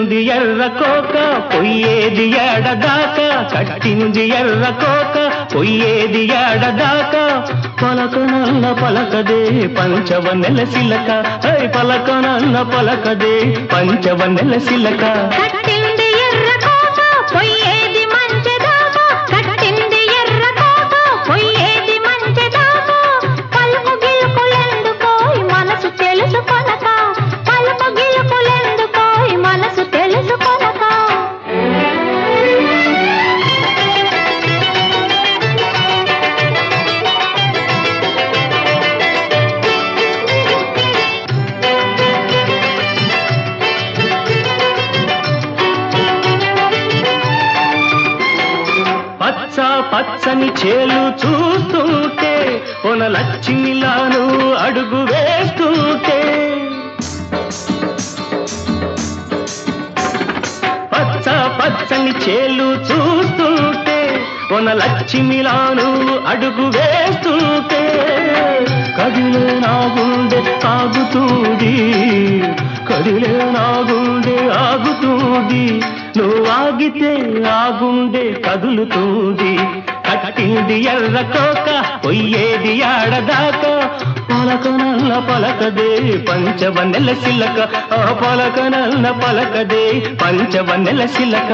కట్టింది ఎర్ర కోక పొయ్యేది ఏడదాకా కట్టింది ఎర్ర కోక పొయ్యేది ఏడదాకా పలకనన్న పలకదే పంచవన్నెల సిలక పలకనన్న పలకదే పంచవన్నెల సిలక కట్టింది ఎర్ర కోక పొయ్యేది మంచెదాకా కట్టింది ఎర్ర కోక పొయ్యేది మంచెదాకా పలుకు గిలుకులెందుకోయ్ మనసు తెలుసుకొనక పలుకు గిలుకులెందుకోయ్ మనసు తెలుసుకొనక పచ్చని చేలు చూస్తుంటే కొన లక్ష్మిలాను అడుగు వేస్తుంటే పచ్చని చేలు చూస్తుంటే కొన లక్ష్మిలాను అడుగు వేస్తుంటే కదిలే నా గుండె ఆగుతుంది కదిలే నా గుండె ఆగుతుంది నువ్వు ఆగితే ఆ గుండె కదులుతుంది కట్టింది ఎర్ర కోక పొయ్యేది ఆడదాకా పలకనల్ల పలకదే పంచవన్నెల సిలక పలకనల్ల పలకదే పంచవన్నెల సిలక